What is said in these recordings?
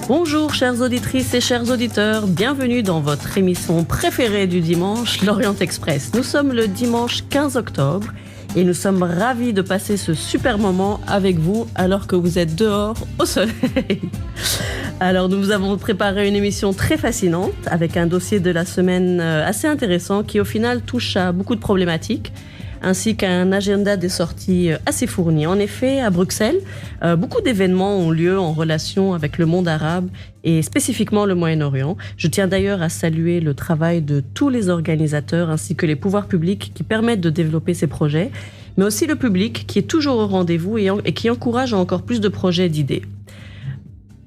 Bonjour chères auditrices et chers auditeurs, bienvenue dans votre émission préférée du dimanche, l'Orient Express. Nous sommes le dimanche 15 octobre et nous sommes ravis de passer ce super moment avec vous alors que vous êtes dehors au soleil. Alors nous vous avons préparé une émission très fascinante avec un dossier de la semaine assez intéressant qui au final touche à beaucoup de problématiques, ainsi qu'un agenda des sorties assez fourni. En effet, à Bruxelles, beaucoup d'événements ont lieu en relation avec le monde arabe et spécifiquement le Moyen-Orient. Je tiens d'ailleurs à saluer le travail de tous les organisateurs ainsi que les pouvoirs publics qui permettent de développer ces projets, mais aussi le public qui est toujours au rendez-vous et qui encourage à encore plus de projets et d'idées.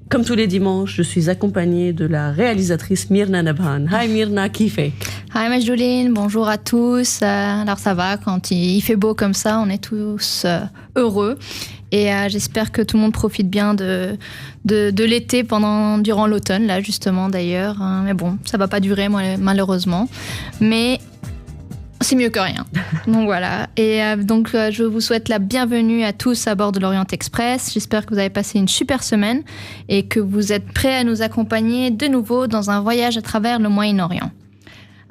Comme tous les dimanches, je suis accompagnée de la réalisatrice Myrna Nabhan. Hi Myrna, kifek. Hi Majouline, bonjour à tous. Alors ça va, quand il fait beau comme ça, on est tous heureux. Et j'espère que tout le monde profite bien de l'été durant l'automne, là justement d'ailleurs. Mais bon, ça va pas durer malheureusement. Mais c'est mieux que rien. Donc voilà. Et donc je vous souhaite la bienvenue à tous à bord de l'Orient Express. J'espère que vous avez passé une super semaine et que vous êtes prêts à nous accompagner de nouveau dans un voyage à travers le Moyen-Orient.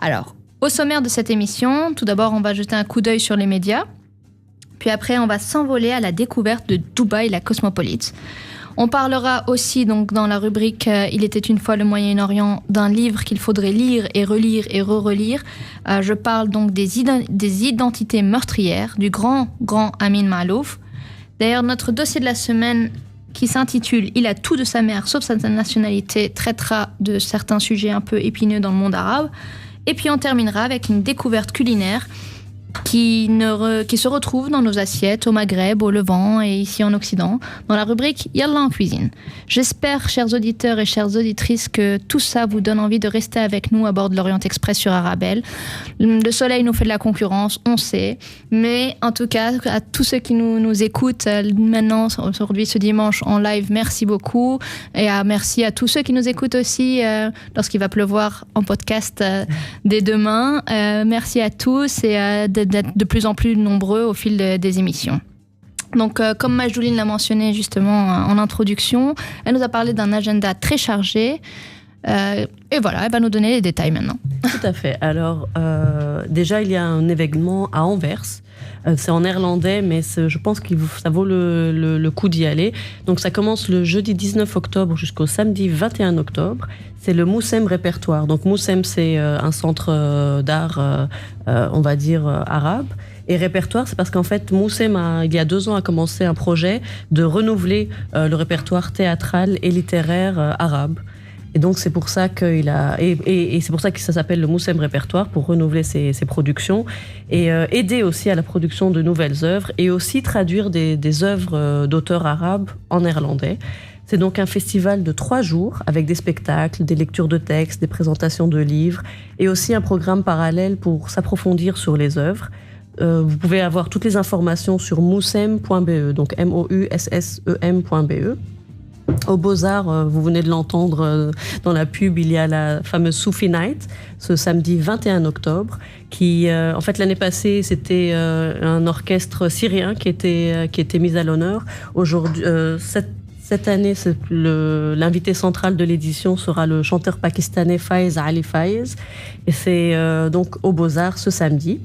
Alors, au sommaire de cette émission, tout d'abord on va jeter un coup d'œil sur les médias. Puis après on va s'envoler à la découverte de Dubaï, la cosmopolite. On parlera aussi donc dans la rubrique « Il était une fois le Moyen-Orient » d'un livre qu'il faudrait lire et relire et re-relire. Je parle donc des identités meurtrières du grand Amin Maalouf. D'ailleurs, notre dossier de la semaine qui s'intitule « Il a tout de sa mère sauf sa nationalité » traitera de certains sujets un peu épineux dans le monde arabe. Et puis on terminera avec une découverte culinaire qui se retrouve dans nos assiettes au Maghreb, au Levant et ici en Occident, dans la rubrique Yallah en cuisine. J'espère, chers auditeurs et chères auditrices, que tout ça vous donne envie de rester avec nous à bord de l'Orient Express sur Arabelle. Le soleil nous fait de la concurrence, on sait, mais en tout cas, à tous ceux qui nous écoutent maintenant, aujourd'hui, ce dimanche en live, merci beaucoup. Et merci à tous ceux qui nous écoutent aussi lorsqu'il va pleuvoir en podcast dès demain. Merci à tous et d'être de plus en plus nombreux au fil des émissions. Donc, comme Majouline l'a mentionné justement en introduction, elle nous a parlé d'un agenda très chargé. Et voilà, elle va nous donner les détails maintenant. Tout à fait. Alors, déjà, il y a un événement à Anvers. C'est en néerlandais, mais je pense que ça vaut le coup d'y aller. Donc, ça commence le jeudi 19 octobre jusqu'au samedi 21 octobre. C'est le Moussem Répertoire. Donc, Moussem, c'est un centre d'art, on va dire, arabe. Et répertoire, c'est parce qu'en fait, Moussem, il y a 2 ans, a commencé un projet de renouveler le répertoire théâtral et littéraire arabe. Et donc, c'est pour ça et c'est pour ça que ça s'appelle le Moussem Répertoire, pour renouveler ses productions et aider aussi à la production de nouvelles œuvres et aussi traduire des œuvres d'auteurs arabes en néerlandais. C'est donc un festival de 3 jours avec des spectacles, des lectures de textes, des présentations de livres et aussi un programme parallèle pour s'approfondir sur les œuvres. Vous pouvez avoir toutes les informations sur moussem.be, donc moussem.be. Au Beaux-Arts, vous venez de l'entendre dans la pub, il y a la fameuse Soufi Night, ce samedi 21 octobre, qui, en fait, l'année passée, c'était un orchestre syrien qui était mis à l'honneur. Aujourd'hui, cette année, l'invité central de l'édition sera le chanteur pakistanais Faiz Ali Faiz, et c'est donc au Beaux-Arts ce samedi.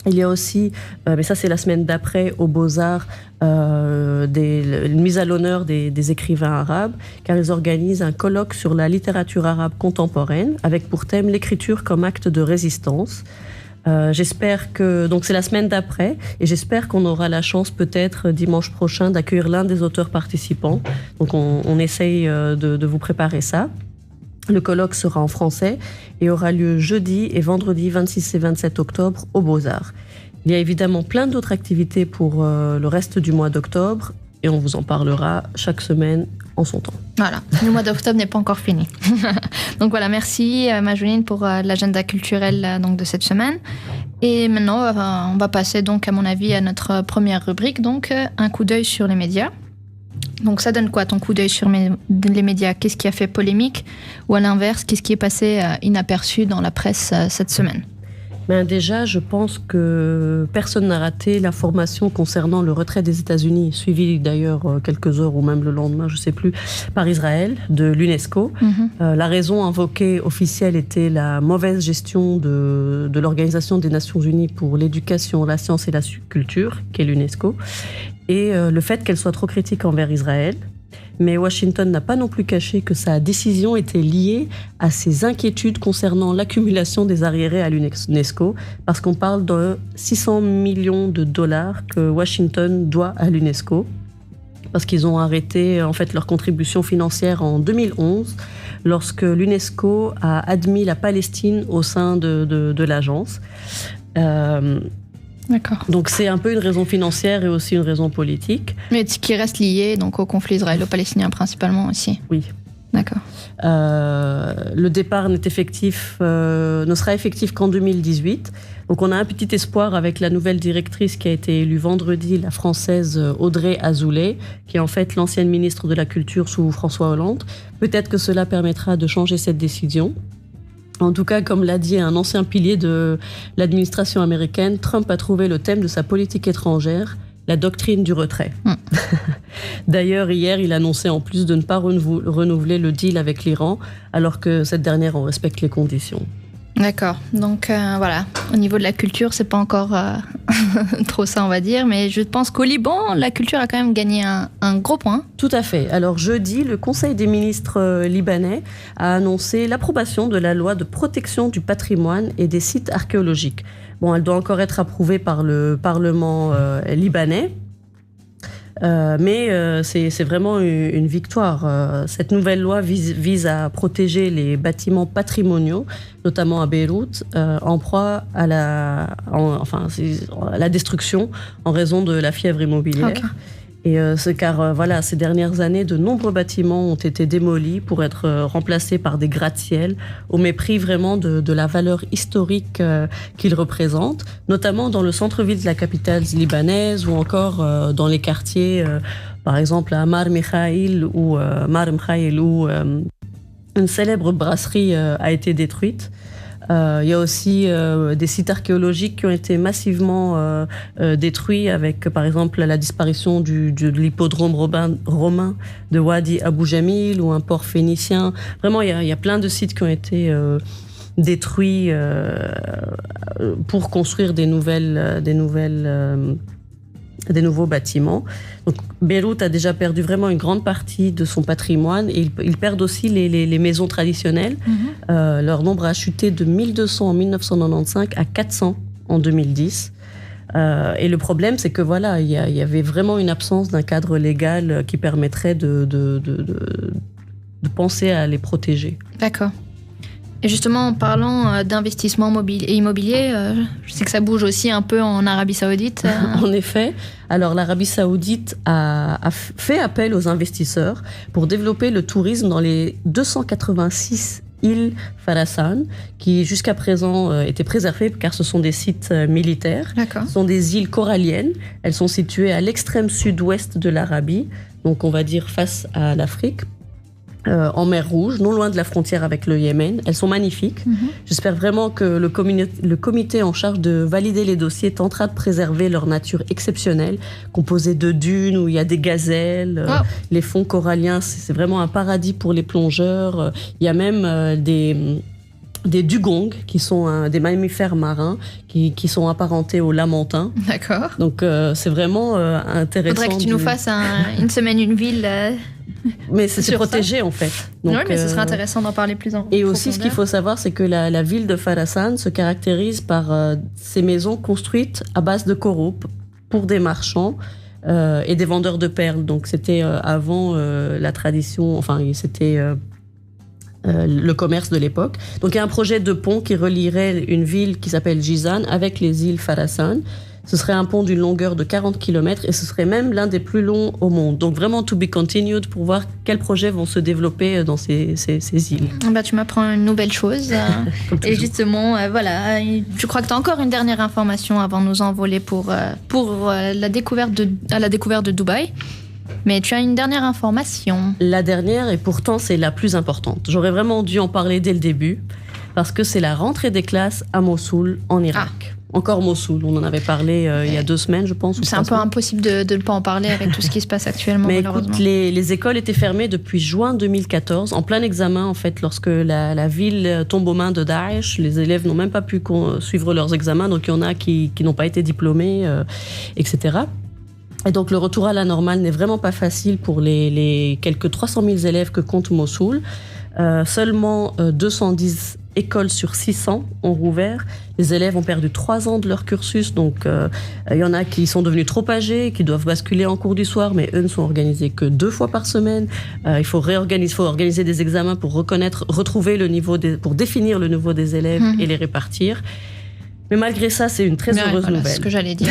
Il y a aussi, mais ça c'est la semaine d'après, aux Beaux-Arts, une mise à l'honneur des écrivains arabes, car ils organisent un colloque sur la littérature arabe contemporaine, avec pour thème l'écriture comme acte de résistance. J'espère que, donc c'est la semaine d'après, et j'espère qu'on aura la chance peut-être dimanche prochain d'accueillir l'un des auteurs participants. Donc on essaye de vous préparer ça. Le colloque sera en français et aura lieu jeudi et vendredi 26 et 27 octobre aux Beaux-Arts. Il y a évidemment plein d'autres activités pour le reste du mois d'octobre et on vous en parlera chaque semaine en son temps. Voilà, le mois d'octobre n'est pas encore fini. Donc voilà, merci Majouline pour l'agenda culturel donc, de cette semaine. Et maintenant, on va passer donc à mon avis à notre première rubrique, donc un coup d'œil sur les médias. Donc ça donne quoi ton coup d'œil sur les médias? Qu'est-ce qui a fait polémique? Ou à l'inverse, qu'est-ce qui est passé inaperçu dans la presse cette semaine? Ben déjà, je pense que personne n'a raté l'information concernant le retrait des États-Unis, suivi d'ailleurs quelques heures ou même le lendemain, je ne sais plus, par Israël de l'UNESCO. La raison invoquée officielle était la mauvaise gestion de l'Organisation des Nations Unies pour l'éducation, la science et la culture, qui est l'UNESCO, et le fait qu'elle soit trop critique envers Israël. Mais Washington n'a pas non plus caché que sa décision était liée à ses inquiétudes concernant l'accumulation des arriérés à l'UNESCO, parce qu'on parle de 600 millions de dollars que Washington doit à l'UNESCO, parce qu'ils ont arrêté en fait leur contribution financière en 2011, lorsque l'UNESCO a admis la Palestine au sein de l'agence. D'accord. Donc c'est un peu une raison financière et aussi une raison politique. Mais qui reste lié donc au conflit israélo-palestinien principalement aussi. Oui. D'accord. Le départ ne sera effectif qu'en 2018. Donc on a un petit espoir avec la nouvelle directrice qui a été élue vendredi, la française Audrey Azoulay, qui est en fait l'ancienne ministre de la Culture sous François Hollande. Peut-être que cela permettra de changer cette décision. En tout cas, comme l'a dit un ancien pilier de l'administration américaine, Trump a trouvé le thème de sa politique étrangère, la doctrine du retrait. D'ailleurs, hier, il annonçait en plus de ne pas renouveler le deal avec l'Iran, alors que cette dernière en respecte les conditions. D'accord. Donc voilà, au niveau de la culture, c'est pas encore trop ça, on va dire, mais je pense qu'au Liban, la culture a quand même gagné un gros point. Tout à fait. Alors jeudi, le Conseil des ministres libanais a annoncé l'approbation de la loi de protection du patrimoine et des sites archéologiques. Bon, elle doit encore être approuvée par le Parlement libanais. Mais c'est vraiment une victoire. Cette nouvelle loi vise à protéger les bâtiments patrimoniaux, notamment à Beyrouth, en proie à la destruction en raison de la fièvre immobilière. Okay. Et c'est car voilà, ces dernières années, de nombreux bâtiments ont été démolis pour être remplacés par des gratte-ciel, au mépris vraiment de la valeur historique qu'ils représentent, notamment dans le centre-ville de la capitale libanaise ou encore dans les quartiers, par exemple à Mar Mikhaïl où une célèbre brasserie a été détruite. Il y a aussi des sites archéologiques qui ont été massivement détruits avec, par exemple, la disparition de l'hippodrome romain de Wadi Abu Jamil ou un port phénicien. Vraiment, il y a plein de sites qui ont été détruits pour construire des nouveaux bâtiments. Donc, Beyrouth a déjà perdu vraiment une grande partie de son patrimoine et ils perdent aussi les maisons traditionnelles. Leur nombre a chuté de 1200 en 1995 à 400 en 2010. Et le problème, c'est que voilà, il y avait vraiment une absence d'un cadre légal qui permettrait de penser à les protéger. D'accord. Et justement, en parlant d'investissement immobilier, je sais que ça bouge aussi un peu en Arabie Saoudite. En effet. Alors, l'Arabie Saoudite a fait appel aux investisseurs pour développer le tourisme dans les 286 îles Kharasan, qui jusqu'à présent étaient préservées car ce sont des sites militaires. D'accord. Ce sont des îles coralliennes. Elles sont situées à l'extrême sud-ouest de l'Arabie, donc on va dire face à l'Afrique. En mer Rouge, non loin de la frontière avec le Yémen. Elles sont magnifiques. J'espère vraiment que le comité en charge de valider les dossiers tentera de préserver leur nature exceptionnelle, composée de dunes où il y a des gazelles, les fonds coralliens, c'est vraiment un paradis pour les plongeurs. Il y a même des dugongs, qui sont des mammifères marins, qui sont apparentés aux lamantins. D'accord. Donc c'est vraiment intéressant. Faudrait que tu nous fasses une semaine, une ville... Mais c'est protégé en fait. Oui, mais ce serait intéressant d'en parler plus en profondeur. Et aussi, ce qu'il faut savoir, c'est que la ville de Kharasan se caractérise par ces maisons construites à base de coraux pour des marchands et des vendeurs de perles. Donc c'était avant la tradition, enfin c'était le commerce de l'époque. Donc il y a un projet de pont qui relierait une ville qui s'appelle Jizan avec les îles Kharasan. Ce serait un pont d'une longueur de 40 km et ce serait même l'un des plus longs au monde. Donc vraiment to be continued pour voir quels projets vont se développer dans ces îles. Bah, tu m'apprends une nouvelle chose. Et justement, voilà, je crois que tu as encore une dernière information avant de nous envoler pour la découverte de Dubaï. Mais tu as une dernière information. La dernière, et pourtant c'est la plus importante. J'aurais vraiment dû en parler dès le début. parce que c'est la rentrée des classes à Mossoul, en Irak. Encore Mossoul, on en avait parlé il y a 2 semaines, je pense. C'est un peu impossible de ne pas en parler avec tout ce qui se passe actuellement, mais malheureusement. Écoute, les écoles étaient fermées depuis juin 2014, en plein examen, en fait, lorsque la ville tombe aux mains de Daesh. Les élèves n'ont même pas pu suivre leurs examens, donc il y en a qui n'ont pas été diplômés, etc. Et donc le retour à la normale n'est vraiment pas facile pour les quelques 300 000 élèves que compte Mossoul. Seulement 210 écoles sur 600 ont rouvert. Les élèves ont perdu 3 ans de leur cursus, donc il y en a qui sont devenus trop âgés, qui doivent basculer en cours du soir, mais eux ne sont organisés que 2 fois par semaine. Il faut organiser des examens pour retrouver le niveau pour définir le niveau des élèves et les répartir. Mais malgré ça, c'est une très heureuse nouvelle. C'est ce que j'allais dire.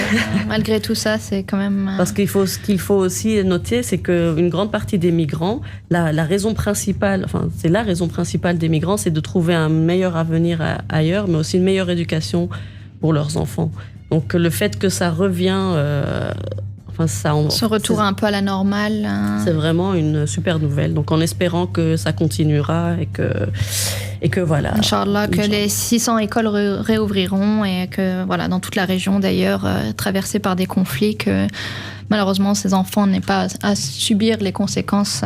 Malgré tout ça, c'est quand même... Parce ce qu'il faut aussi noter, c'est qu'une grande partie des migrants, la raison principale des migrants, c'est de trouver un meilleur avenir ailleurs, mais aussi une meilleure éducation pour leurs enfants. Donc le fait que ça revient... Ce retour un peu à la normale. C'est vraiment une super nouvelle. Donc en espérant que ça continuera et que voilà. Inch'Allah, que les 600 écoles réouvriront et que voilà, dans toute la région d'ailleurs, traversée par des conflits, que malheureusement ces enfants n'aient pas à subir les conséquences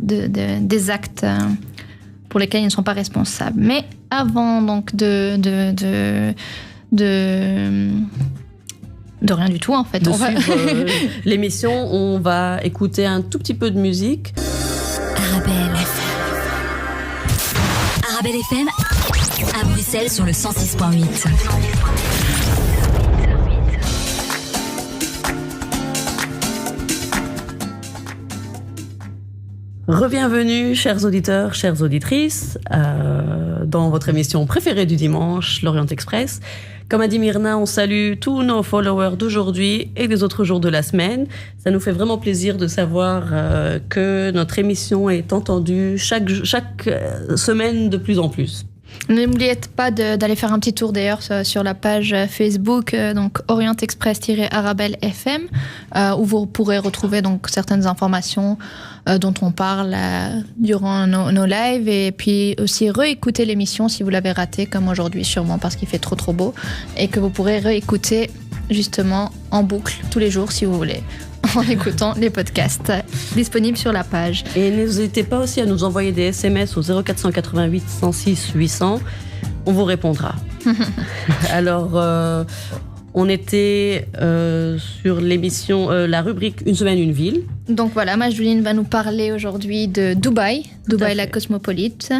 des actes pour lesquels ils ne sont pas responsables. Mais avant donc de rien du tout, en fait. De suivre l'émission, on va écouter un tout petit peu de musique. Arabelle FM. Arabelle FM, à Bruxelles sur le 106.8. Rebienvenue, chers auditeurs, chères auditrices, dans votre émission préférée du dimanche, l'Orient Express. Comme a dit Myrna, on salue tous nos followers d'aujourd'hui et des autres jours de la semaine. Ça nous fait vraiment plaisir de savoir que notre émission est entendue chaque semaine de plus en plus. N'oubliez pas d'aller faire un petit tour d'ailleurs sur la page Facebook, donc Orient Express-Arabelle FM, où vous pourrez retrouver donc certaines informations dont on parle durant nos lives, et puis aussi réécouter l'émission si vous l'avez ratée, comme aujourd'hui sûrement parce qu'il fait trop beau, et que vous pourrez réécouter justement en boucle tous les jours si vous voulez, en écoutant les podcasts disponibles sur la page. Et n'hésitez pas aussi à nous envoyer des SMS au 0488 106 800. On vous répondra. Alors, on était sur l'émission, la rubrique Une semaine, une ville. Donc voilà, Majdoline va nous parler aujourd'hui de Dubaï, la cosmopolite.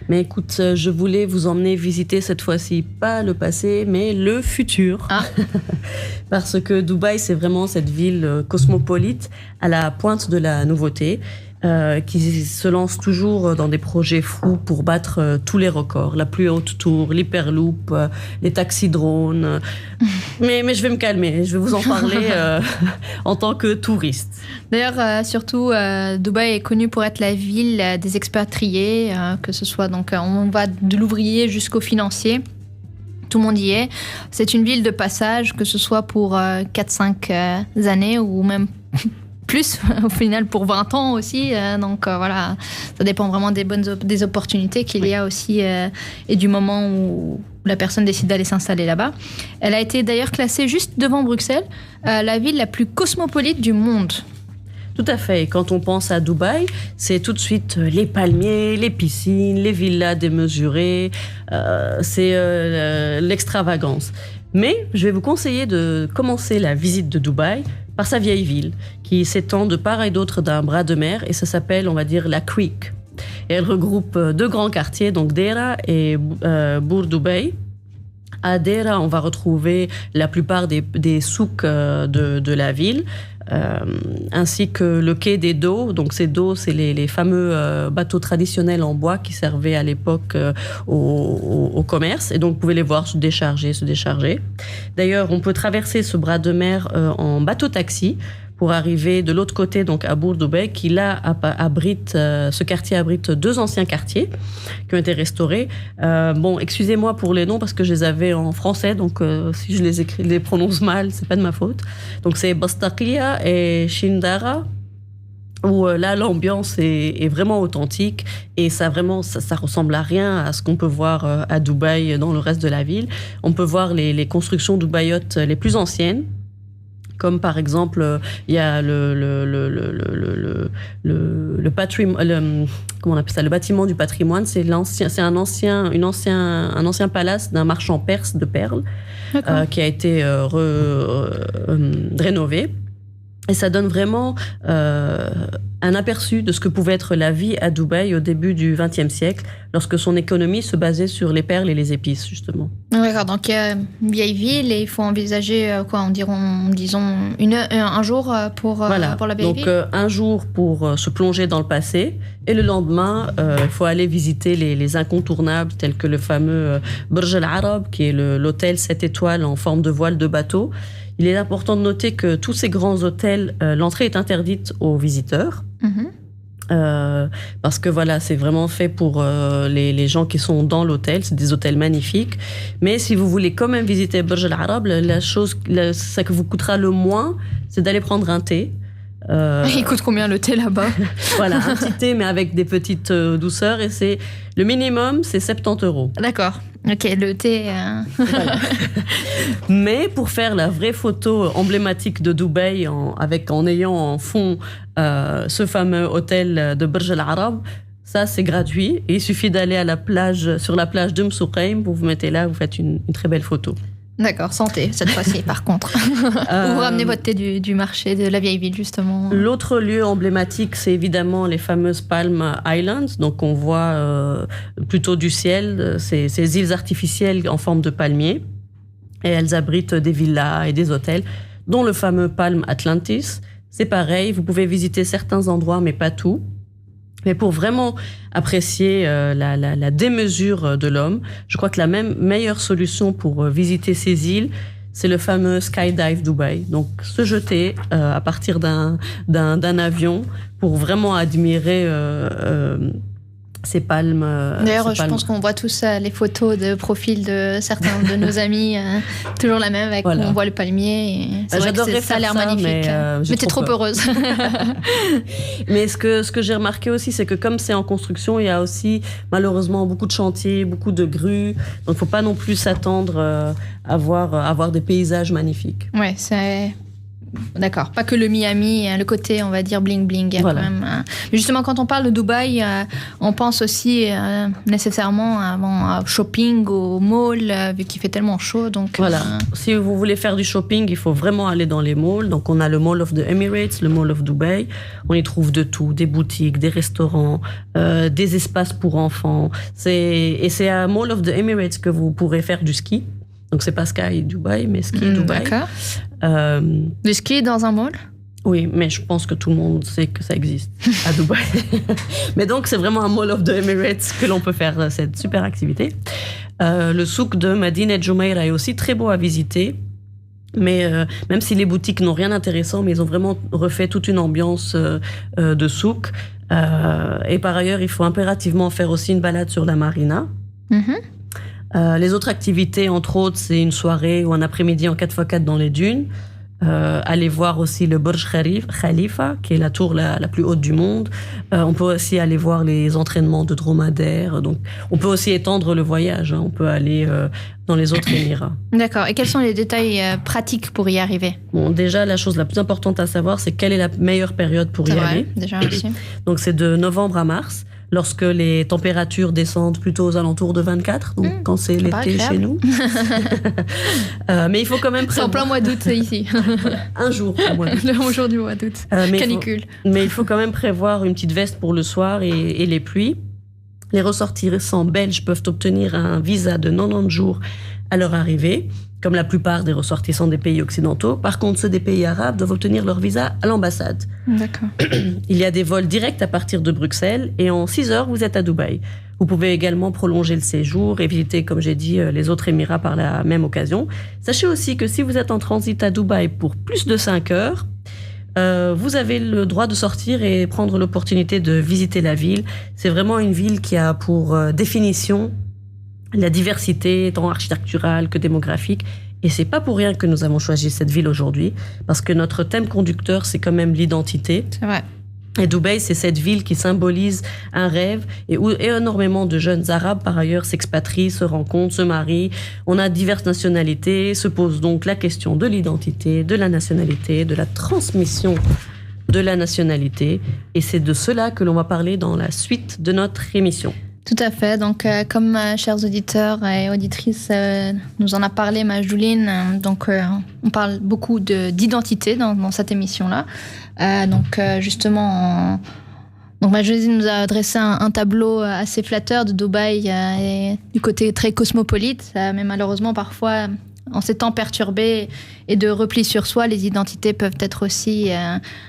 Mais écoute, je voulais vous emmener visiter cette fois-ci, pas le passé, mais le futur. Parce que Dubaï, c'est vraiment cette ville cosmopolite à la pointe de la nouveauté, qui se lance toujours dans des projets fous pour battre tous les records. La plus haute tour, l'hyperloop, les taxis-drones. Mais je vais me calmer, je vais vous en parler en tant que touriste. D'ailleurs, surtout, Dubaï est connue pour être la ville des expatriés, que ce soit donc on va de l'ouvrier jusqu'au financier. Tout le monde y est. C'est une ville de passage, que ce soit pour 4-5 années ou même plus, au final, pour 20 ans aussi. Donc voilà, ça dépend vraiment des opportunités qu'il y a aussi et du moment où la personne décide d'aller s'installer là-bas. Elle a été d'ailleurs classée juste devant Bruxelles, la ville la plus cosmopolite du monde. Tout à fait. Et quand on pense à Dubaï, c'est tout de suite les palmiers, les piscines, les villas démesurées. C'est l'extravagance. Mais je vais vous conseiller de commencer la visite de Dubaï par sa vieille ville, qui s'étend de part et d'autre d'un bras de mer, et ça s'appelle, on va dire, la Creek. Et elle regroupe 2 grands quartiers, donc Deira et Bour Dubaï. À Deira, on va retrouver la plupart des souks de la ville, ainsi que le quai des dos. Donc ces dos, c'est les fameux bateaux traditionnels en bois qui servaient à l'époque au commerce. Et donc vous pouvez les voir se décharger. D'ailleurs, on peut traverser ce bras de mer en bateau-taxi pour arriver de l'autre côté, donc à Bour Dubaï, qui là ce quartier abrite 2 anciens quartiers qui ont été restaurés. Bon, excusez-moi pour les noms parce que je les avais en français, donc si je les prononce mal, c'est pas de ma faute. Donc c'est Bastakia et Shindara. où là, l'ambiance est vraiment authentique et ça ressemble à rien à ce qu'on peut voir à Dubaï dans le reste de la ville. On peut voir les constructions dubaïotes les plus anciennes, comme par exemple, il y a le patrimoine, comment on appelle ça, le bâtiment du patrimoine. C'est un ancien palace d'un marchand perse de perles qui a été rénové. Et ça donne vraiment un aperçu de ce que pouvait être la vie à Dubaï au début du XXe siècle, lorsque son économie se basait sur les perles et les épices, justement. D'accord, donc il y a une vieille ville et il faut envisager disons un jour pour la vieille ville. Donc un jour pour se plonger dans le passé, et le lendemain, il faut aller visiter les incontournables, tels que le fameux Burj Al Arab, qui est l'hôtel 7 étoiles en forme de voile de bateau. Il est important de noter que tous ces grands hôtels, l'entrée est interdite aux visiteurs. Parce que voilà, c'est vraiment fait pour les gens qui sont dans l'hôtel. C'est des hôtels magnifiques. Mais si vous voulez quand même visiter Burj Al Arab, ça que vous coûtera le moins, c'est d'aller prendre un thé. Il coûte combien le thé là-bas? Voilà, un petit thé, mais avec des petites douceurs. Et le minimum, c'est 70 €. D'accord. Ok, le thé. Voilà. Mais pour faire la vraie photo emblématique de Dubaï, en ayant en fond ce fameux hôtel de Burj Al Arab, ça c'est gratuit. Et il suffit d'aller sur la plage de Msouqeim, vous vous mettez là, vous faites une très belle photo. D'accord, santé cette fois-ci par contre. Ou vous ramenez votre thé du marché de la vieille ville justement. L'autre lieu emblématique, c'est évidemment les fameuses Palm Islands. Donc on voit plutôt du ciel ces îles artificielles en forme de palmiers. Et elles abritent des villas et des hôtels, dont le fameux Palm Atlantis. C'est pareil, vous pouvez visiter certains endroits mais pas tout. Mais pour vraiment apprécier la démesure de l'homme, je crois que la meilleure solution pour visiter ces îles, c'est le fameux Skydive Dubaï. Donc, se jeter à partir d'un avion pour vraiment admirer ces palmes. D'ailleurs, je pense qu'on voit tous les photos de profil de certains de nos amis, toujours la même, où on voit le palmier. C'est vrai que ça a l'air magnifique. Mais t'es trop heureuse. Mais ce que j'ai remarqué aussi, c'est que comme c'est en construction, il y a aussi malheureusement beaucoup de chantiers, beaucoup de grues. Donc, il ne faut pas non plus s'attendre à voir des paysages magnifiques. Ouais, c'est... D'accord, pas que le Miami, le côté, on va dire, bling-bling. Voilà. Quand même. Mais justement, quand on parle de Dubaï, on pense aussi nécessairement à shopping, au mall, vu qu'il fait tellement chaud. Donc, voilà. Si vous voulez faire du shopping, il faut vraiment aller dans les malls. Donc, on a le Mall of the Emirates, le Mall of Dubai. On y trouve de tout, des boutiques, des restaurants, des espaces pour enfants. Et c'est à Mall of the Emirates que vous pourrez faire du ski. Donc, c'est pas Sky Dubaï, mais Ski Dubaï. D'accord. Du ski dans un mall? Oui, mais je pense que tout le monde sait que ça existe à Dubaï. Mais donc, c'est vraiment un Mall of the Emirates que l'on peut faire cette super activité. Le souk de Madinat Jumeirah est aussi très beau à visiter. Mais même si les boutiques n'ont rien d'intéressant, mais ils ont vraiment refait toute une ambiance de souk. Et par ailleurs, il faut impérativement faire aussi une balade sur la marina. Les autres activités, entre autres, c'est une soirée ou un après-midi en 4x4 dans les dunes. Aller voir aussi le Burj Khalifa, qui est la tour la plus haute du monde. On peut aussi aller voir les entraînements de dromadaires. Donc, on peut aussi étendre le voyage. On peut aller dans les autres Émirats. D'accord. Et quels sont les détails pratiques pour y arriver? Bon, déjà, la chose la plus importante à savoir, c'est quelle est la meilleure période pour y aller. Déjà aussi. Donc, c'est de novembre à mars, lorsque les températures descendent plutôt aux alentours de 24, donc quand c'est l'été chez nous. Mais il faut quand même prévoir... C'est en plein mois d'août ici. Un jour au mois d'août. Le jour du mois d'août. Canicule. Mais il faut quand même prévoir une petite veste pour le soir et les pluies. Les ressortissants belges peuvent obtenir un visa de 90 jours à leur arrivée, comme la plupart des ressortissants des pays occidentaux. Par contre, ceux des pays arabes doivent obtenir leur visa à l'ambassade. D'accord. Il y a des vols directs à partir de Bruxelles et en 6 heures, vous êtes à Dubaï. Vous pouvez également prolonger le séjour et visiter, comme j'ai dit, les autres Émirats par la même occasion. Sachez aussi que si vous êtes en transit à Dubaï pour plus de 5 heures, vous avez le droit de sortir et prendre l'opportunité de visiter la ville. C'est vraiment une ville qui a pour définition la diversité, tant architecturale que démographique. Et c'est pas pour rien que nous avons choisi cette ville aujourd'hui, parce que notre thème conducteur, c'est quand même l'identité. C'est vrai. Et Dubaï, c'est cette ville qui symbolise un rêve et où énormément de jeunes arabes, par ailleurs, s'expatrient, se rencontrent, se marient. On a diverses nationalités, se pose donc la question de l'identité, de la nationalité, de la transmission de la nationalité. Et c'est de cela que l'on va parler dans la suite de notre émission. Tout à fait. Donc, comme chers auditeurs et auditrices nous en a parlé Majouline, on parle beaucoup d'identité dans cette émission-là. Justement, Majouline nous a dressé un tableau assez flatteur de Dubaï et du côté très cosmopolite, mais malheureusement, parfois, en ces temps perturbés et de repli sur soi, les identités peuvent être aussi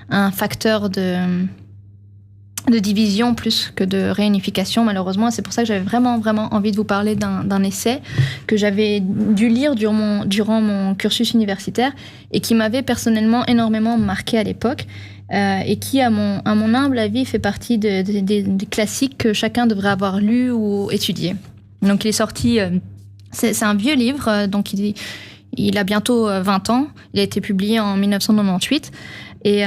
un facteur de division plus que de réunification, malheureusement. C'est pour ça que j'avais vraiment envie de vous parler d'un essai que j'avais dû lire durant mon cursus universitaire et qui m'avait personnellement énormément marqué à l'époque et qui, à mon humble avis, fait partie des classiques que chacun devrait avoir lu ou étudié. Donc, il est sorti... c'est un vieux livre, donc il a bientôt 20 ans. Il a été publié en 1998. Et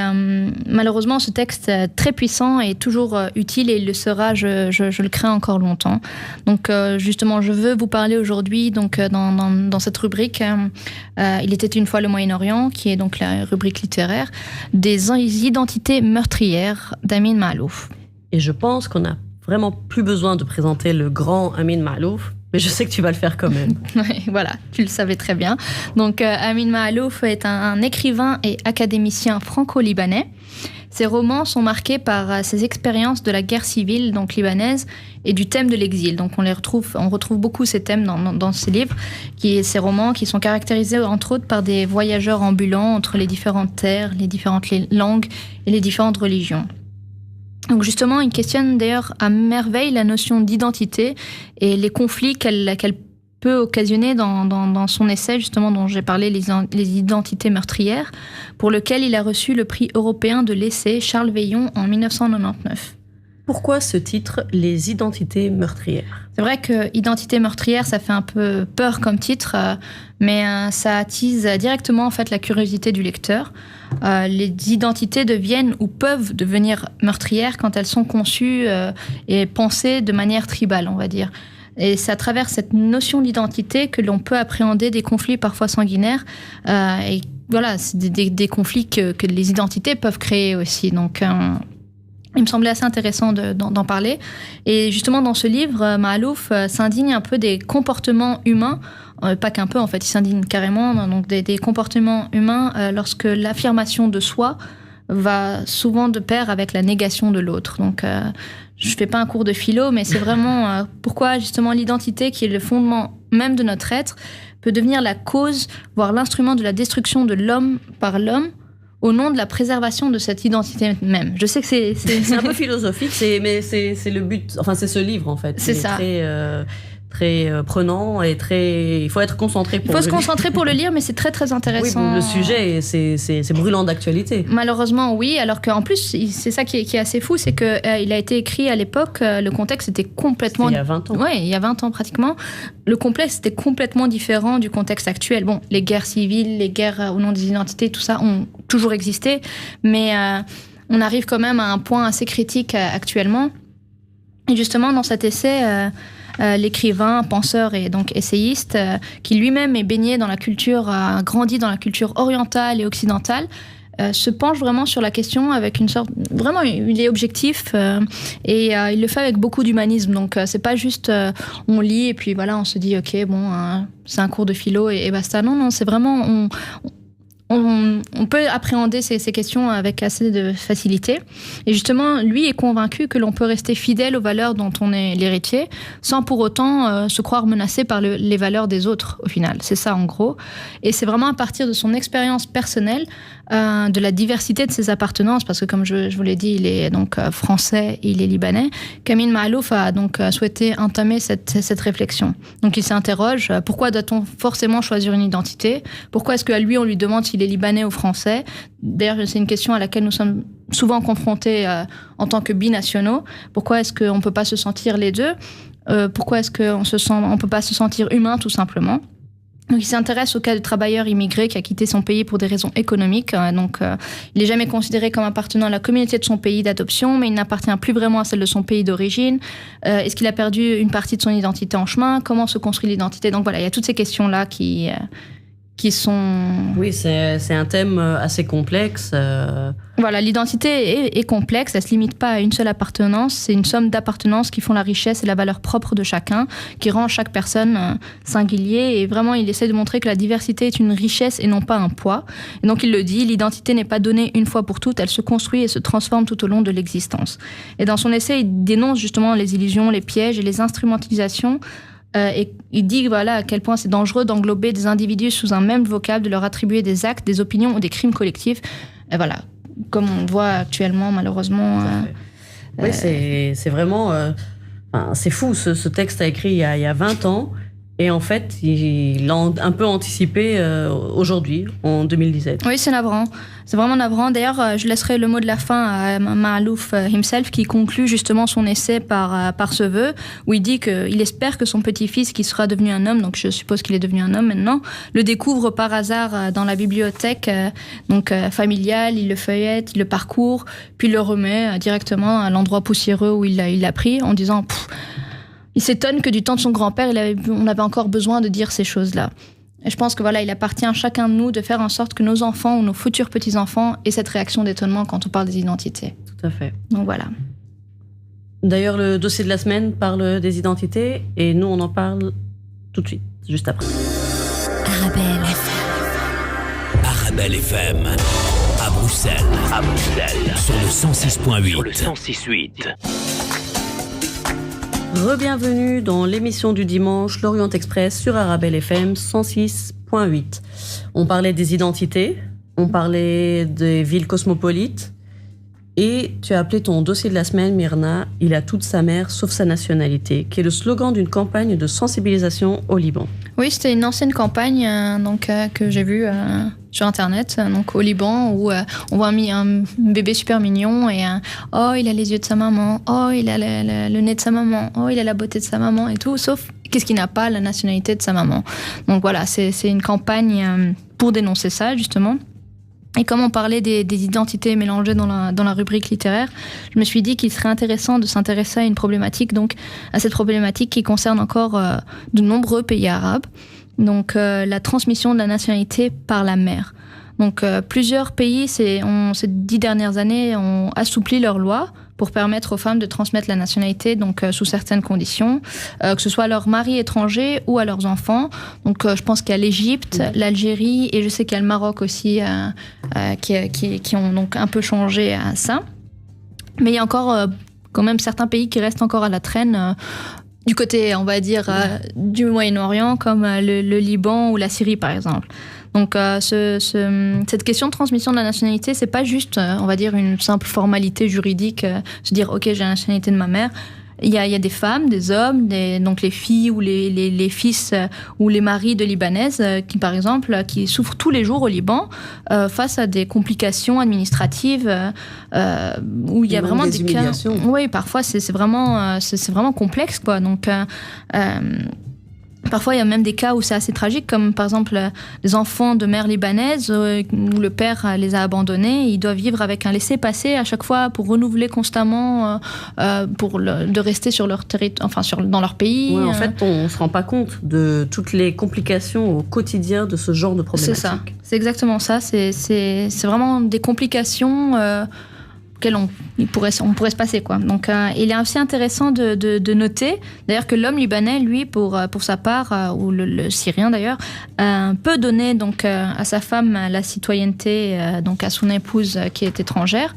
malheureusement, ce texte très puissant est toujours utile et il le sera, je le crains, encore longtemps. Donc justement, je veux vous parler aujourd'hui dans cette rubrique Il était une fois le Moyen-Orient, qui est donc la rubrique littéraire, des identités meurtrières d'Amin Maalouf. Et je pense qu'on n'a vraiment plus besoin de présenter le grand Amin Maalouf, mais je sais que tu vas le faire quand même. Oui, voilà, tu le savais très bien. Donc, Amin Maalouf est un écrivain et académicien franco-libanais. Ses romans sont marqués par ses expériences de la guerre civile, donc libanaise, et du thème de l'exil. Donc, on retrouve beaucoup ces thèmes dans ses livres, ces romans qui sont caractérisés entre autres par des voyageurs ambulants entre les différentes terres, les différentes langues et les différentes religions. Donc justement, il questionne d'ailleurs à merveille la notion d'identité et les conflits qu'elle peut occasionner dans son essai, justement, dont j'ai parlé, les identités meurtrières, pour lequel il a reçu le prix européen de l'essai Charles Veillon en 1999. Pourquoi ce titre, les identités meurtrières ? C'est vrai que identité meurtrière, ça fait un peu peur comme titre, mais ça attise directement en fait la curiosité du lecteur. Les identités deviennent ou peuvent devenir meurtrières quand elles sont conçues et pensées de manière tribale, on va dire. Et c'est à travers cette notion d'identité que l'on peut appréhender des conflits parfois sanguinaires. Et voilà, c'est des conflits que les identités peuvent créer aussi. Donc, il me semblait assez intéressant d'en parler. Et justement, dans ce livre, Maalouf s'indigne un peu des comportements humains, pas qu'un peu, en fait, il s'indigne carrément, donc des comportements humains lorsque l'affirmation de soi va souvent de pair avec la négation de l'autre. Donc, je ne fais pas un cours de philo, mais c'est vraiment pourquoi, justement, l'identité, qui est le fondement même de notre être, peut devenir la cause, voire l'instrument de la destruction de l'homme par l'homme, au nom de la préservation de cette identité même. Je sais que c'est un peu philosophique, mais c'est le but. Enfin, c'est ce livre en fait. C'est ça. Très prenant et il faut être concentré pour le lire. Il faut se concentrer pour le lire, mais c'est très intéressant. Oui, le sujet, c'est brûlant d'actualité. Malheureusement, oui. Alors qu'en plus, c'est ça qui est assez fou, c'est qu'il a été écrit à l'époque, le contexte était complètement... C'était il y a 20 ans. Oui, il y a 20 ans pratiquement. Le contexte était complètement différent du contexte actuel. Bon, les guerres civiles, les guerres au nom des identités, tout ça ont toujours existé, mais on arrive quand même à un point assez critique actuellement. Et justement, dans cet essai... l'écrivain, penseur et donc essayiste, qui lui-même est baigné dans la culture, a grandi dans la culture orientale et occidentale, se penche vraiment sur la question avec une sorte... Vraiment, il est objectif et il le fait avec beaucoup d'humanisme. Donc, c'est pas juste on lit et puis voilà, on se dit, ok, bon, c'est un cours de philo et basta. Non, c'est vraiment... On peut appréhender ces questions avec assez de facilité. Et justement, lui est convaincu que l'on peut rester fidèle aux valeurs dont on est l'héritier, sans pour autant se croire menacé par les valeurs des autres, au final. C'est ça, en gros. Et c'est vraiment à partir de son expérience personnelle, de la diversité de ses appartenances, parce que comme je vous l'ai dit, il est donc français, il est libanais, qu'Amin Maalouf a donc souhaité entamer cette réflexion. Donc il s'interroge, pourquoi doit-on forcément choisir une identité ? Pourquoi est-ce qu'à lui, on lui demande s'il est libanais ou français ? D'ailleurs, c'est une question à laquelle nous sommes souvent confrontés en tant que binationaux. Pourquoi est-ce qu'on ne peut pas se sentir les deux ? Pourquoi est-ce qu'on ne peut pas se sentir humain, tout simplement ? Donc, il s'intéresse au cas de travailleur immigré qui a quitté son pays pour des raisons économiques. Il n'est jamais considéré comme appartenant à la communauté de son pays d'adoption, mais il n'appartient plus vraiment à celle de son pays d'origine. Est-ce qu'il a perdu une partie de son identité en chemin? Comment se construit l'identité? Donc voilà, il y a toutes ces questions-là qui sont... Oui, c'est un thème assez complexe. Voilà, l'identité est complexe, elle ne se limite pas à une seule appartenance, c'est une somme d'appartenances qui font la richesse et la valeur propre de chacun, qui rend chaque personne singulier, et vraiment il essaie de montrer que la diversité est une richesse et non pas un poids. Et donc il le dit, l'identité n'est pas donnée une fois pour toutes, elle se construit et se transforme tout au long de l'existence. Et dans son essai, il dénonce justement les illusions, les pièges et les instrumentalisations. Et il dit voilà, à quel point c'est dangereux d'englober des individus sous un même vocable, de leur attribuer des actes, des opinions ou des crimes collectifs. Et voilà, comme on le voit actuellement, malheureusement. Oui, c'est vraiment... c'est fou, ce texte a écrit il y a 20 ans. Et en fait, il l'a un peu anticipé aujourd'hui, en 2017. Oui, c'est navrant. C'est vraiment navrant. D'ailleurs, je laisserai le mot de la fin à Maalouf himself, qui conclut justement son essai par ce vœu, où il dit qu'il espère que son petit-fils, qui sera devenu un homme, donc je suppose qu'il est devenu un homme maintenant, le découvre par hasard dans la bibliothèque familiale, il le feuillette, il le parcourt, puis il le remet directement à l'endroit poussiéreux où il l'a pris, en disant... Il s'étonne que du temps de son grand-père, on avait encore besoin de dire ces choses-là. Et je pense que voilà, il appartient à chacun de nous de faire en sorte que nos enfants ou nos futurs petits-enfants aient cette réaction d'étonnement quand on parle des identités. Tout à fait. Donc voilà. D'ailleurs, le dossier de la semaine parle des identités et nous, on en parle tout de suite, juste après. Arabelle FM. Arabelle FM. À Bruxelles. Sur le 106.8. Re-bienvenue dans l'émission du dimanche, l'Orient Express sur Arabelle FM 106.8. On parlait des identités, on parlait des villes cosmopolites, et tu as appelé ton dossier de la semaine, Myrna, « Il a toute sa mère sauf sa nationalité », qui est le slogan d'une campagne de sensibilisation au Liban. Oui, c'était une ancienne campagne que j'ai vue sur Internet, donc au Liban, où on voit un bébé super mignon et oh, il a les yeux de sa maman, oh, il a le nez de sa maman, oh, il a la beauté de sa maman et tout, sauf qu'est-ce qui n'a pas la nationalité de sa maman. Donc voilà, c'est une campagne pour dénoncer ça, justement. Et comme on parlait des identités mélangées dans la rubrique littéraire, je me suis dit qu'il serait intéressant de s'intéresser à une problématique, donc à cette problématique qui concerne encore de nombreux pays arabes, donc la transmission de la nationalité par la mère. Donc plusieurs pays, ces 10 dernières années, ont assoupli leurs lois pour permettre aux femmes de transmettre la nationalité donc sous certaines conditions, que ce soit à leur mari étranger ou à leurs enfants. Donc je pense qu'il y a l'Égypte, l'Algérie et je sais qu'il y a le Maroc aussi qui ont donc un peu changé à ça. Mais il y a encore quand même certains pays qui restent encore à la traîne du côté, on va dire, du Moyen-Orient, comme le Liban ou la Syrie par exemple. Donc cette question de transmission de la nationalité, c'est pas juste, on va dire, une simple formalité juridique, se dire ok, j'ai la nationalité de ma mère. Il y a des femmes, des hommes, donc les filles ou les fils ou les maris de Libanaises qui, par exemple, qui souffrent tous les jours au Liban face à des complications administratives où il y a vraiment des cas. Oui, parfois c'est vraiment complexe, quoi. Donc parfois, il y a même des cas où c'est assez tragique, comme par exemple les enfants de mères libanaises où le père les a abandonnés. Ils doivent vivre avec un laissez-passer à chaque fois pour renouveler constamment, de rester sur leur territoire, dans leur pays. Ouais, en fait, on ne se rend pas compte de toutes les complications au quotidien de ce genre de problématique. C'est ça, c'est exactement ça. C'est vraiment des complications auxquelles on pourrait se passer, quoi. Donc, il est aussi intéressant de noter, d'ailleurs, que l'homme libanais, lui, pour sa part, ou le Syrien d'ailleurs, peut donner donc à sa femme la citoyenneté, donc à son épouse qui est étrangère,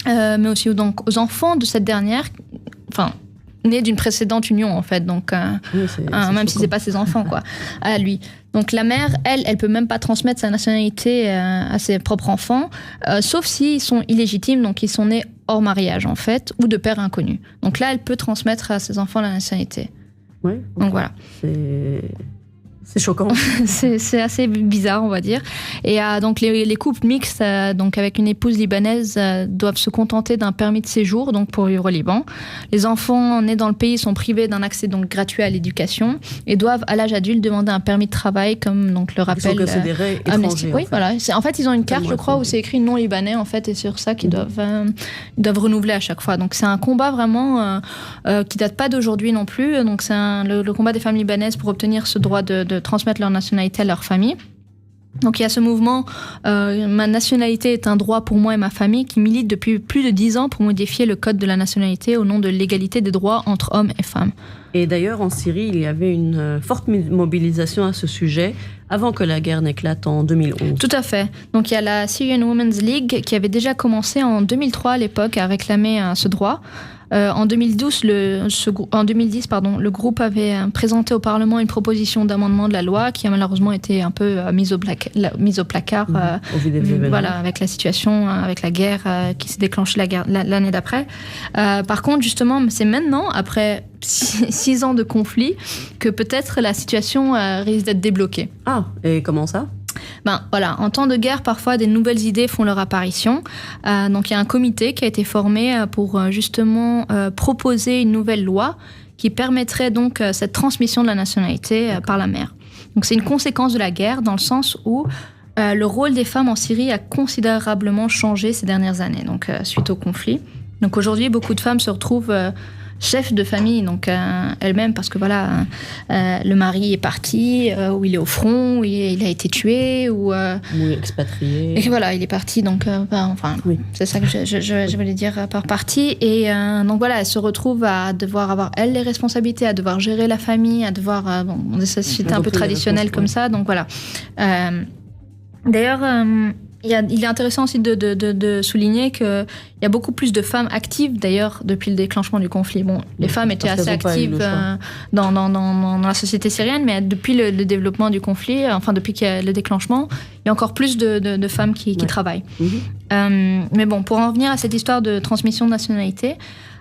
mais aussi donc aux enfants de cette dernière, nés d'une précédente union en fait, donc même si c'est pas ses enfants, quoi, à lui. Donc la mère, elle peut même pas transmettre sa nationalité à ses propres enfants, sauf s'ils sont illégitimes, donc ils sont nés hors mariage en fait, ou de père inconnu. Donc là, elle peut transmettre à ses enfants la nationalité. Oui. Donc voilà. C'est choquant. c'est assez bizarre, on va dire. Et donc les couples mixtes, donc avec une épouse libanaise, doivent se contenter d'un permis de séjour, donc pour vivre au Liban. Les enfants nés dans le pays sont privés d'un accès donc gratuit à l'éducation et doivent à l'âge adulte demander un permis de travail, comme donc le rappelle. Ils sont considérés étrangers. Oui, voilà. En fait, ils ont une carte, je crois, où c'est écrit non libanais, en fait, et c'est sur ça qu'ils doivent renouveler à chaque fois. Donc c'est un combat vraiment qui date pas d'aujourd'hui non plus. Donc c'est le combat des femmes libanaises pour obtenir ce droit de transmettre leur nationalité à leur famille. Donc il y a ce mouvement ma nationalité est un droit pour moi et ma famille qui milite depuis plus de 10 ans pour modifier le code de la nationalité au nom de l'égalité des droits entre hommes et femmes. Et d'ailleurs en Syrie, il y avait une forte mobilisation à ce sujet avant que la guerre n'éclate en 2011. Tout à fait. Donc il y a la Syrian Women's League qui avait déjà commencé en 2003 à l'époque à réclamer ce droit. En 2010, le groupe avait présenté au Parlement une proposition d'amendement de la loi qui a malheureusement été un peu mise au placard voilà, avec la situation, avec la guerre qui s'est déclenchée l'année d'après. Par contre, justement, c'est maintenant, après 6 ans de conflit, que peut-être la situation risque d'être débloquée. Ah, et comment ça ? Voilà, en temps de guerre, parfois des nouvelles idées font leur apparition. Donc il y a un comité qui a été formé pour justement proposer une nouvelle loi qui permettrait donc cette transmission de la nationalité par la mère. Donc c'est une conséquence de la guerre dans le sens où le rôle des femmes en Syrie a considérablement changé ces dernières années, donc suite au conflit. Donc aujourd'hui, beaucoup de femmes se retrouvent chef de famille, donc elle-même, parce que voilà, le mari est parti, ou il est au front, ou il a été tué, ou expatrié. Et voilà, il est parti, donc oui. C'est ça que je voulais dire par partie. Et donc voilà, elle se retrouve à devoir avoir elle les responsabilités, à devoir gérer la famille, à devoir dans des sociétés un peu traditionnelles comme ça. Donc voilà. D'ailleurs. Il est intéressant aussi de souligner qu'il y a beaucoup plus de femmes actives, d'ailleurs, depuis le déclenchement du conflit. Bon, les femmes étaient assez actives dans la société syrienne, mais depuis le développement du conflit, enfin, depuis qu'il y a le déclenchement, il y a encore plus de femmes qui travaillent. Mais bon, pour en revenir à cette histoire de transmission de nationalité,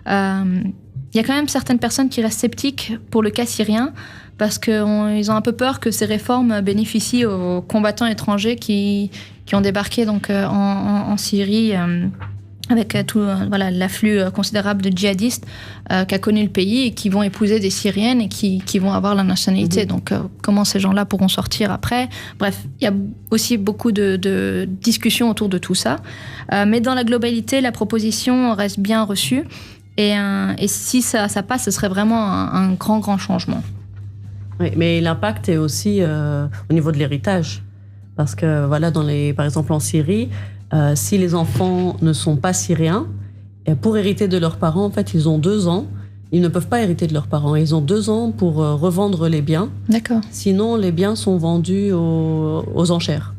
il y a quand même certaines personnes qui restent sceptiques pour le cas syrien, parce qu'ils ont un peu peur que ces réformes bénéficient aux combattants étrangers qui ont débarqué donc en Syrie avec tout l'afflux considérable de djihadistes qu'a connu le pays et qui vont épouser des Syriennes et qui vont avoir la nationalité. Donc comment ces gens-là pourront sortir après ? Bref, il y a aussi beaucoup de discussions autour de tout ça. Mais dans la globalité, la proposition reste bien reçue et si ça passe, ce serait vraiment un grand changement. Oui, mais l'impact est aussi au niveau de l'héritage. Parce que, voilà, par exemple en Syrie, si les enfants ne sont pas syriens, pour hériter de leurs parents, en fait, ils ont 2 ans. Ils ne peuvent pas hériter de leurs parents. Ils ont 2 ans pour revendre les biens. D'accord. Sinon, les biens sont vendus aux enchères.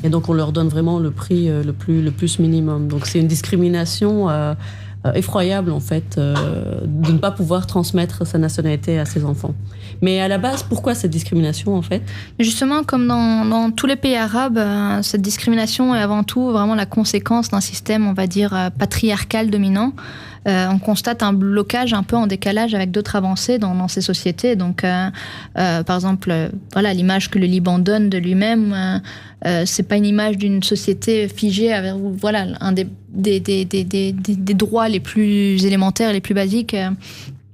Et donc, on leur donne vraiment le prix le plus minimum. Donc, c'est une discrimination effroyable, en fait, de ne pas pouvoir transmettre sa nationalité à ses enfants. Mais à la base, pourquoi cette discrimination, en fait ? Justement, comme dans tous les pays arabes, cette discrimination est avant tout vraiment la conséquence d'un système, on va dire, patriarcal dominant. On constate un blocage un peu en décalage avec d'autres avancées dans ces sociétés. Donc, par exemple, voilà, l'image que le Liban donne de lui-même, c'est pas une image d'une société figée avec, voilà, un des droits les plus élémentaires, les plus basiques.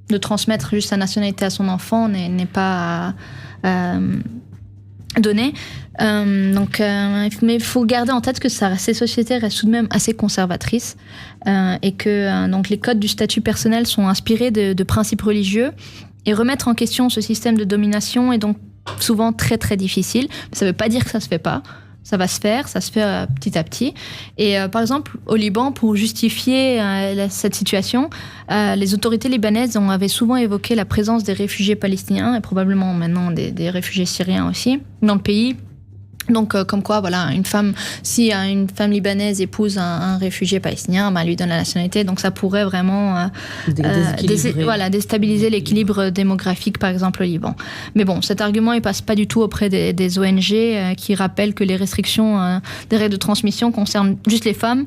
De transmettre juste sa nationalité à son enfant n'est pas donné. Mais il faut garder en tête que ces sociétés restent tout de même assez conservatrices et que donc les codes du statut personnel sont inspirés de principes religieux et remettre en question ce système de domination est donc souvent très très difficile. Ça ne veut pas dire que ça se fait pas. Ça va se faire, ça se fait petit à petit. Et par exemple, au Liban, pour justifier cette situation, les autorités libanaises avaient souvent évoqué la présence des réfugiés palestiniens et probablement maintenant des réfugiés syriens aussi dans le pays. Donc, comme quoi, voilà, si une femme libanaise épouse un réfugié palestinien, elle lui donne la nationalité. Donc, ça pourrait vraiment déstabiliser l'équilibre démographique, par exemple, au Liban. Mais bon, cet argument, il passe pas du tout auprès des ONG qui rappellent que les restrictions des règles de transmission concernent juste les femmes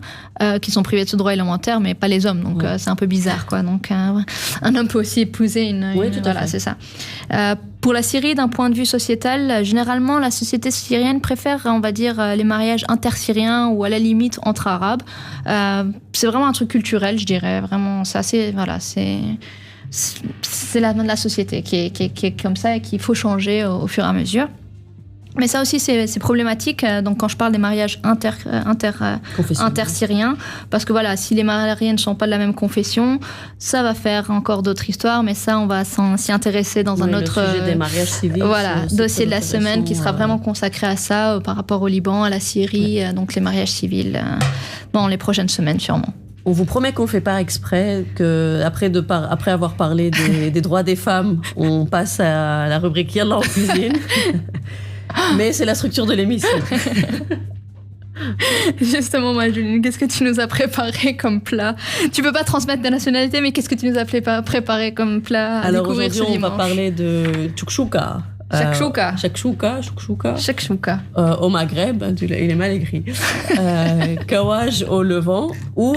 qui sont privées de ce droit élémentaire, mais pas les hommes. Donc, c'est un peu bizarre, quoi. Donc, un homme peut aussi épouser une voilà, c'est ça. Pour la Syrie, d'un point de vue sociétal, généralement, la société syrienne préfère, on va dire, les mariages intersyriens ou à la limite entre arabes. C'est vraiment un truc culturel, je dirais. Vraiment, c'est assez, voilà, c'est la société qui est comme ça et qu'il faut changer au fur et à mesure. Mais ça aussi, c'est problématique. Donc, quand je parle des mariages intersyriens, parce que voilà, si les mariés ne sont pas de la même confession, ça va faire encore d'autres histoires, mais ça, on va s'y intéresser dans un autre... Le sujet des mariages civils. Voilà, dossier de la semaine qui sera vraiment consacré à ça, par rapport au Liban, à la Syrie, donc les mariages civils, dans les prochaines semaines, sûrement. On vous promet qu'on ne fait pas exprès, qu'après avoir parlé des droits des femmes, on passe à la rubrique Yallah en cuisine. Mais c'est la structure de l'émission. Justement, Juline, qu'est-ce que tu nous as préparé comme plat ? Tu peux pas transmettre ta nationalité, mais qu'est-ce que tu nous as préparé comme plat à Alors découvrir aujourd'hui, ce dimanche ? on va parler de chouchouka. Shakshuka. Au Maghreb, il est mal écrit. Kawaj au Levant, ou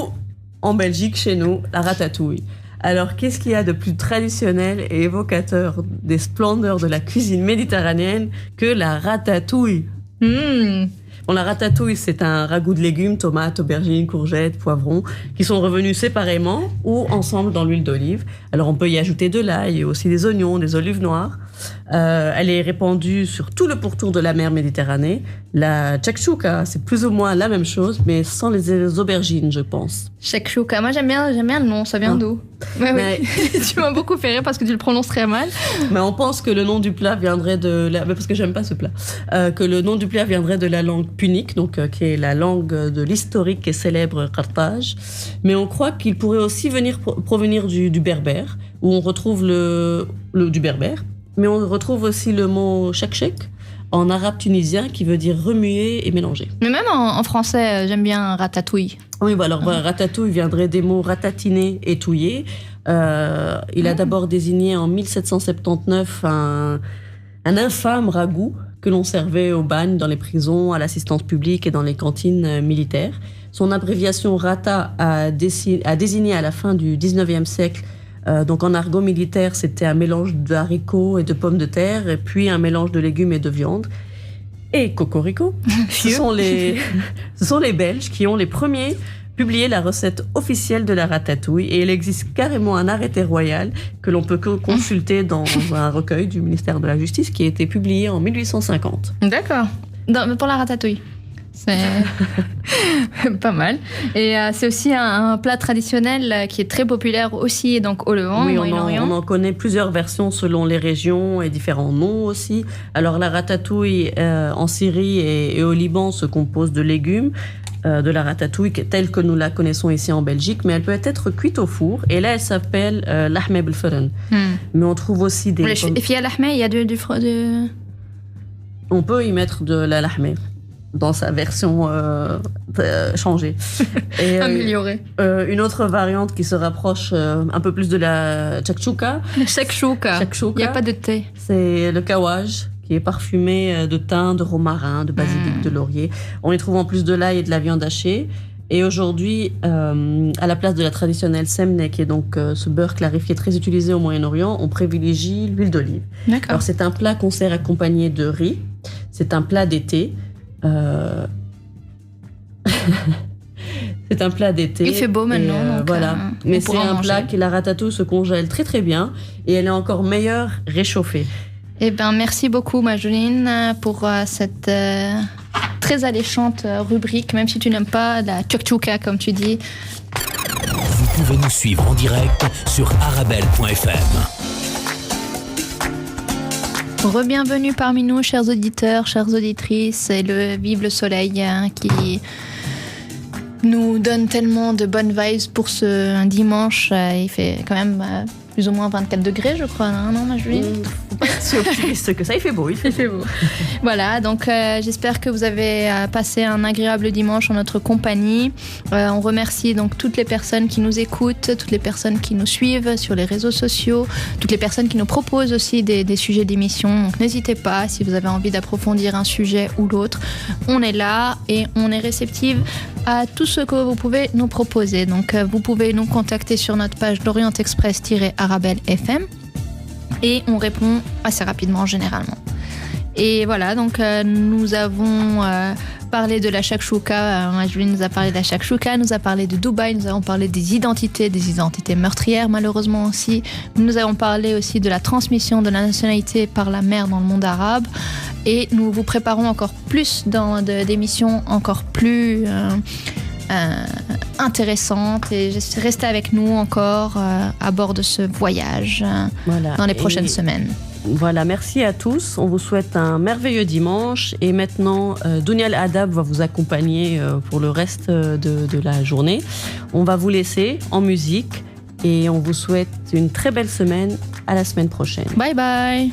en Belgique, chez nous, la ratatouille. Alors, qu'est-ce qu'il y a de plus traditionnel et évocateur des splendeurs de la cuisine méditerranéenne que la ratatouille ? Bon, la ratatouille, c'est un ragoût de légumes, tomates, aubergines, courgettes, poivrons, qui sont revenus séparément ou ensemble dans l'huile d'olive. Alors, on peut y ajouter de l'ail et aussi des oignons, des olives noires. Elle est répandue sur tout le pourtour de la mer Méditerranée. La shakshuka, c'est plus ou moins la même chose, mais sans les aubergines, je pense. Shakshuka, moi j'aime bien le nom, ça vient d'où ? Mais... Tu m'as beaucoup fait rire parce que tu le prononces très mal. Mais on pense que le nom du plat viendrait parce que j'aime pas ce plat, que le nom du plat viendrait de la langue punique, donc qui est la langue de l'historique et célèbre Carthage. Mais on croit qu'il pourrait aussi provenir du berbère, où on retrouve du berbère. Mais on retrouve aussi le mot shakshek en arabe tunisien qui veut dire remuer et mélanger. Mais même en français, j'aime bien ratatouille. Oui, alors ratatouille viendrait des mots ratatiner et touiller. Il a d'abord désigné en 1779 un infâme ragoût que l'on servait au bagne, dans les prisons, à l'assistance publique et dans les cantines militaires. Son abréviation rata a désigné à la fin du 19e siècle. Donc en argot militaire, c'était un mélange de haricots et de pommes de terre, et puis un mélange de légumes et de viande. Et cocorico, ce sont les Belges qui ont les premiers publié la recette officielle de la ratatouille, et il existe carrément un arrêté royal que l'on peut consulter dans un recueil du ministère de la Justice qui a été publié en 1850. D'accord. Pour la ratatouille. C'est pas mal. Et c'est aussi un plat traditionnel qui est très populaire aussi donc au Levant, oui, au Moyen-Orient. On en connaît plusieurs versions selon les régions et différents noms aussi. Alors la ratatouille en Syrie et au Liban se compose de légumes, de la ratatouille telle que nous la connaissons ici en Belgique, mais elle peut être cuite au four. Et là, elle s'appelle lahme bil-farn. Mais on trouve aussi des... Et puis à lahme, il y a du On peut y mettre de la lahme dans sa version changée. Et, améliorée. Une autre variante qui se rapproche un peu plus de la shakshuka. Shakshuka. Il n'y a pas de thé. C'est le kawaj, qui est parfumé de thym, de romarin, de basilic, de laurier. On y trouve en plus de l'ail et de la viande hachée. Et aujourd'hui, à la place de la traditionnelle semne, qui est donc ce beurre clarifié très utilisé au Moyen-Orient, on privilégie l'huile d'olive. D'accord. Alors c'est un plat qu'on sert accompagné de riz. C'est un plat d'été. C'est un plat d'été. Il fait beau maintenant. Donc voilà. Mais c'est un plat qui, la ratatouille, se congèle très très bien et elle est encore meilleure réchauffée. Eh bien, merci beaucoup, Majoline, pour cette très alléchante rubrique, même si tu n'aimes pas la tchouka, comme tu dis. Vous pouvez nous suivre en direct sur arabelle.fm. Re-bienvenue parmi nous, chers auditeurs, chères auditrices, et vive le soleil qui nous donne tellement de bonnes vibes pour un dimanche. Il fait quand même plus ou moins 24 degrés, je crois, non, Majoline ? Faut pas être si optimiste que ça, il fait beau. Voilà, donc j'espère que vous avez passé un agréable dimanche en notre compagnie. On remercie donc toutes les personnes qui nous écoutent, toutes les personnes qui nous suivent sur les réseaux sociaux, toutes les personnes qui nous proposent aussi des sujets d'émission. Donc n'hésitez pas, si vous avez envie d'approfondir un sujet ou l'autre, on est là et on est réceptive à tout ce que vous pouvez nous proposer. Donc vous pouvez nous contacter sur notre page d'Orient Express-Arabelle FM. et on répond assez rapidement généralement. Et voilà, donc nous avons parlé de la shakshuka. Julie nous a parlé de la shakshuka, nous a parlé de Dubaï, nous avons parlé des identités meurtrières malheureusement aussi. Nous avons parlé aussi de la transmission de la nationalité par la mère dans le monde arabe. Et nous vous préparons encore plus d'émissions encore plus intéressantes. Et restez avec nous encore à bord de ce voyage dans les prochaines semaines. Voilà, merci à tous. On vous souhaite un merveilleux dimanche. Et maintenant, Dunia Al-Adab va vous accompagner pour le reste de la journée. On va vous laisser en musique et on vous souhaite une très belle semaine. À la semaine prochaine. Bye bye.